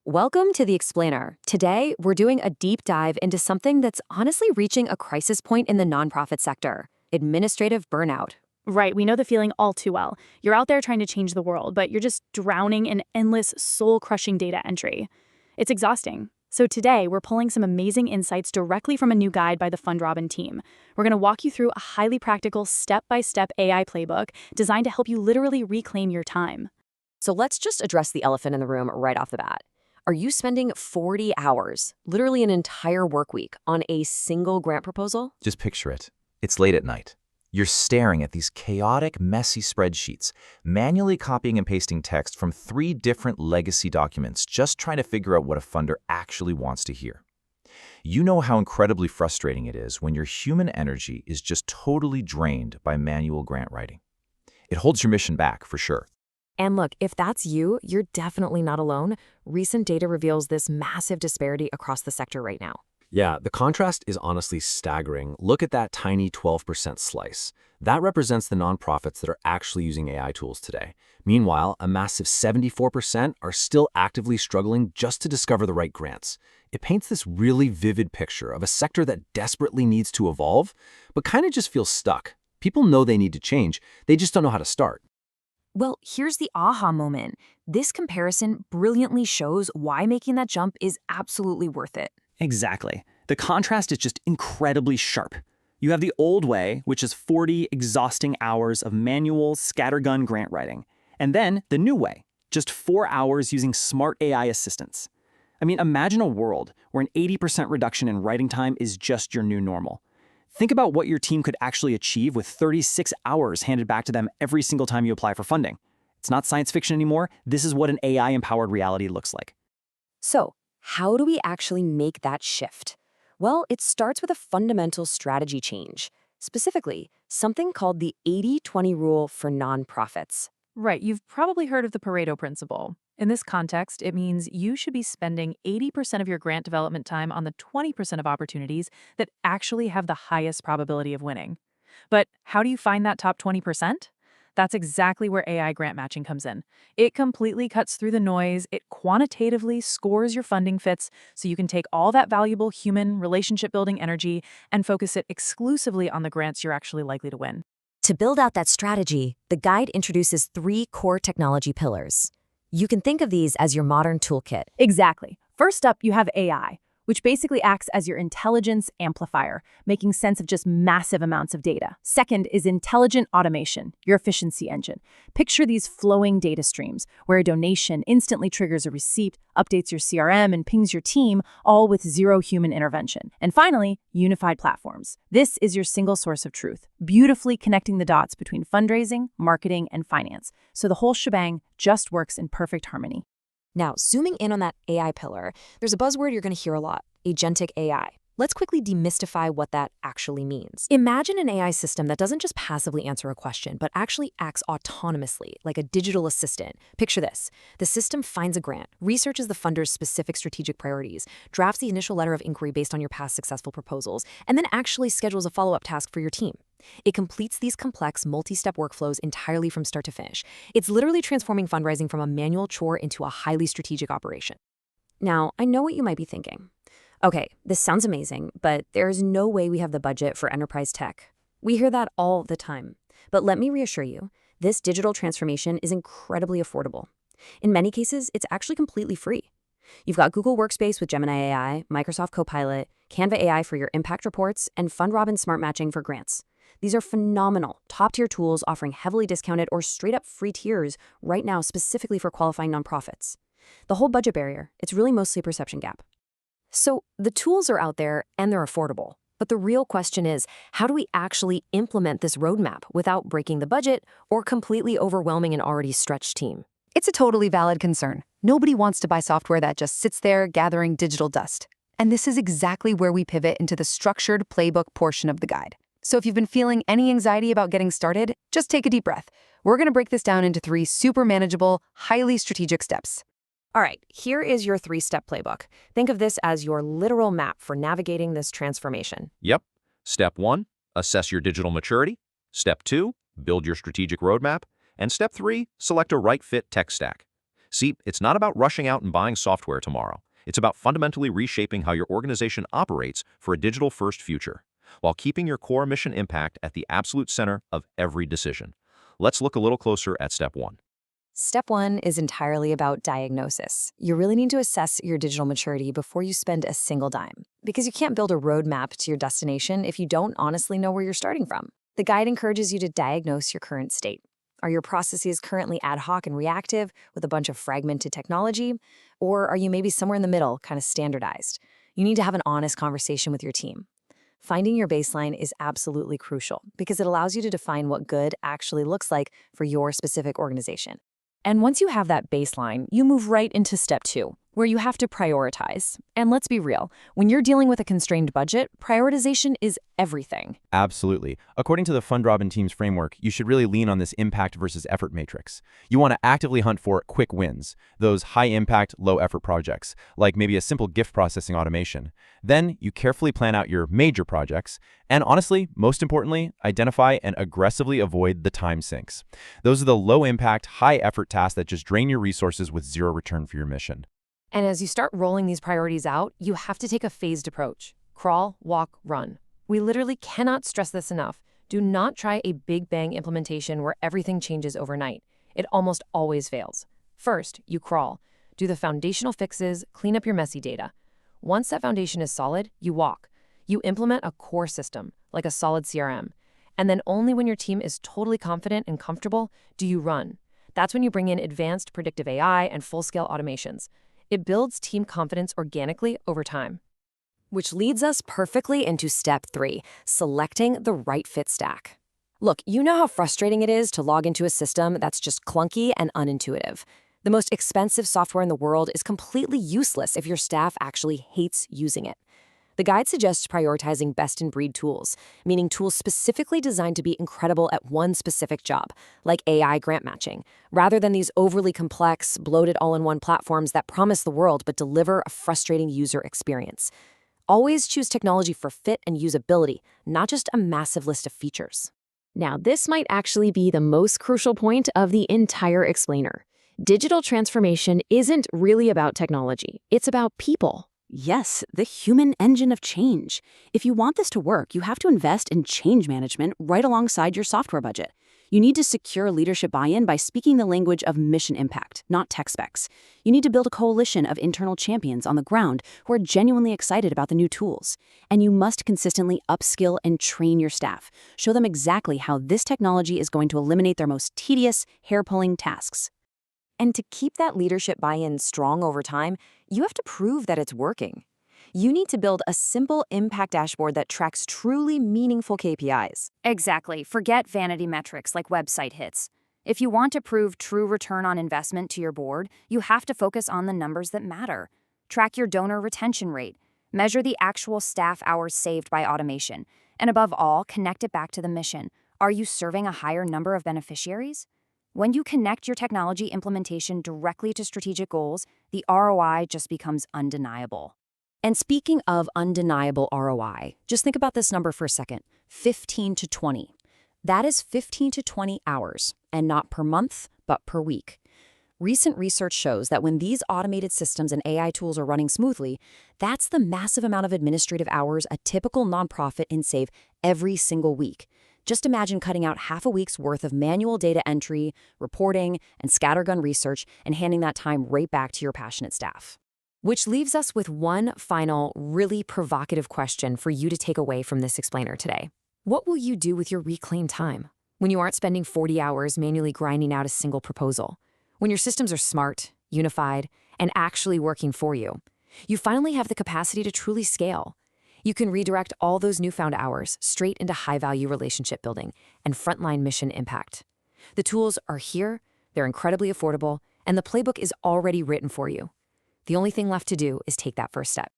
Welcome to The Explainer. Today, we're doing a deep dive into something that's honestly reaching a crisis point in the nonprofit sector: administrative burnout. Right, we know the feeling all too well. You're out there trying to change the world, but you're just drowning in endless, soul-crushing data entry. It's exhausting. So today, we're pulling some amazing insights directly from a new guide by the FundRobin team. We're going to walk you through a highly practical, step-by-step AI playbook designed to help you literally reclaim your time. So let's just address the elephant in the room right off the bat. Are you spending 40 hours, literally an entire work week, on a single grant proposal? Just picture it. It's late at night. You're staring at these chaotic, messy spreadsheets, manually copying and pasting text from 3 different legacy documents, just trying to figure out what a funder actually wants to hear. You know how incredibly frustrating it is when your human energy is just totally drained by manual grant writing. It holds your mission back, for sure. And look, if that's you, you're definitely not alone. Recent data reveals this massive disparity across the sector right now. Yeah, the contrast is honestly staggering. Look at that tiny 12% slice. That represents the nonprofits that are actually using AI tools today. Meanwhile, a massive 74% are still actively struggling just to discover the right grants. It paints this really vivid picture of a sector that desperately needs to evolve, but kind of just feels stuck. People know they need to change, they just don't know how to start. Well, here's the aha moment. This comparison brilliantly shows why making that jump is absolutely worth it. Exactly. The contrast is just incredibly sharp. You have the old way, which is 40 exhausting hours of manual, scattergun grant writing. And then the new way, just 4 hours using smart AI assistants. I mean, imagine a world where an 80% reduction in writing time is just your new normal. Think about what your team could actually achieve with 36 hours handed back to them every single time you apply for funding. It's not science fiction anymore. This is what an AI-empowered reality looks like. So, how do we actually make that shift? Well, it starts with a fundamental strategy change. Specifically, something called the 80-20 rule for nonprofits. Right, you've probably heard of the Pareto principle. In this context, it means you should be spending 80% of your grant development time on the 20% of opportunities that actually have the highest probability of winning. But how do you find that top 20%? That's exactly where AI grant matching comes in. It completely cuts through the noise. It quantitatively scores your funding fits so you can take all that valuable human relationship-building energy and focus it exclusively on the grants you're actually likely to win. To build out that strategy, the guide introduces 3 core technology pillars. You can think of these as your modern toolkit. Exactly. First up, you have AI, which basically acts as your intelligence amplifier, making sense of just massive amounts of data. Second is intelligent automation, your efficiency engine. Picture these flowing data streams, where a donation instantly triggers a receipt, updates your CRM, and pings your team, all with zero human intervention. And finally, unified platforms. This is your single source of truth, beautifully connecting the dots between fundraising, marketing, and finance, so the whole shebang just works in perfect harmony. Now, zooming in on that AI pillar, there's a buzzword you're going to hear a lot: agentic AI. Let's quickly demystify what that actually means. Imagine an AI system that doesn't just passively answer a question, but actually acts autonomously, like a digital assistant. Picture this. The system finds a grant, researches the funder's specific strategic priorities, drafts the initial letter of inquiry based on your past successful proposals, and then actually schedules a follow-up task for your team. It completes these complex, multi-step workflows entirely from start to finish. It's literally transforming fundraising from a manual chore into a highly strategic operation. Now, I know what you might be thinking. Okay, this sounds amazing, but there's no way we have the budget for enterprise tech. We hear that all the time. But let me reassure you, this digital transformation is incredibly affordable. In many cases, it's actually completely free. You've got Google Workspace with Gemini AI, Microsoft Copilot, Canva AI for your impact reports, and FundRobin Smart Matching for grants. These are phenomenal, top-tier tools offering heavily discounted or straight-up free tiers right now specifically for qualifying nonprofits. The whole budget barrier, it's really mostly a perception gap. So the tools are out there and they're affordable. But the real question is, how do we actually implement this roadmap without breaking the budget or completely overwhelming an already stretched team? It's a totally valid concern. Nobody wants to buy software that just sits there gathering digital dust. And this is exactly where we pivot into the structured playbook portion of the guide. So if you've been feeling any anxiety about getting started, just take a deep breath. We're going to break this down into 3 super manageable, highly strategic steps. All right, here is your 3-step playbook. Think of this as your literal map for navigating this transformation. Yep. Step 1, assess your digital maturity. Step 2, build your strategic roadmap. And step 3, select a right-fit tech stack. See, it's not about rushing out and buying software tomorrow. It's about fundamentally reshaping how your organization operates for a digital-first future, while keeping your core mission impact at the absolute center of every decision. Let's look a little closer at step 1. Step 1 is entirely about diagnosis. You really need to assess your digital maturity before you spend a single dime, because you can't build a roadmap to your destination if you don't honestly know where you're starting from. The guide encourages you to diagnose your current state. Are your processes currently ad hoc and reactive with a bunch of fragmented technology? Or are you maybe somewhere in the middle, kind of standardized? You need to have an honest conversation with your team. Finding your baseline is absolutely crucial because it allows you to define what good actually looks like for your specific organization. And once you have that baseline, you move right into step 2, where you have to prioritize. And let's be real, when you're dealing with a constrained budget, prioritization is everything. Absolutely. According to the FundRobin team's framework, you should really lean on this impact versus effort matrix. You want to actively hunt for quick wins, those high-impact, low-effort projects, like maybe a simple gift processing automation. Then you carefully plan out your major projects, and honestly, most importantly, identify and aggressively avoid the time sinks. Those are the low-impact, high-effort tasks that just drain your resources with zero return for your mission. And as you start rolling these priorities out, you have to take a phased approach. Crawl, walk, run. We literally cannot stress this enough. Do not try a big bang implementation where everything changes overnight. It almost always fails. First, you crawl. Do the foundational fixes, clean up your messy data. Once that foundation is solid, you walk. You implement a core system, like a solid CRM. And then only when your team is totally confident and comfortable do you run. That's when you bring in advanced predictive AI and full-scale automations. It builds team confidence organically over time. Which leads us perfectly into step 3, selecting the right fit stack. Look, you know how frustrating it is to log into a system that's just clunky and unintuitive. The most expensive software in the world is completely useless if your staff actually hates using it. The guide suggests prioritizing best-in-breed tools, meaning tools specifically designed to be incredible at one specific job, like AI grant matching, rather than these overly complex, bloated all-in-one platforms that promise the world but deliver a frustrating user experience. Always choose technology for fit and usability, not just a massive list of features. Now, this might actually be the most crucial point of the entire explainer. Digital transformation isn't really about technology. It's about people. Yes, the human engine of change. If you want this to work, you have to invest in change management right alongside your software budget. You need to secure leadership buy-in by speaking the language of mission impact, not tech specs. You need to build a coalition of internal champions on the ground who are genuinely excited about the new tools. And you must consistently upskill and train your staff. Show them exactly how this technology is going to eliminate their most tedious, hair-pulling tasks. And to keep that leadership buy-in strong over time, you have to prove that it's working. You need to build a simple impact dashboard that tracks truly meaningful KPIs. Exactly. Forget vanity metrics like website hits. If you want to prove true return on investment to your board, you have to focus on the numbers that matter. Track your donor retention rate. Measure the actual staff hours saved by automation. And above all, connect it back to the mission. Are you serving a higher number of beneficiaries? When you connect your technology implementation directly to strategic goals, the ROI just becomes undeniable. And speaking of undeniable ROI, just think about this number for a second, 15 to 20. That is 15 to 20 hours, and not per month, but per week. Recent research shows that when these automated systems and AI tools are running smoothly, that's the massive amount of administrative hours a typical nonprofit can save every single week. Just imagine cutting out half a week's worth of manual data entry, reporting, and scattergun research and handing that time right back to your passionate staff. Which leaves us with one final, really provocative question for you to take away from this explainer today. What will you do with your reclaimed time when you aren't spending 40 hours manually grinding out a single proposal? When your systems are smart, unified, and actually working for you, you finally have the capacity to truly scale. You can redirect all those newfound hours straight into high-value relationship building and frontline mission impact. The tools are here, they're incredibly affordable, and the playbook is already written for you. The only thing left to do is take that first step.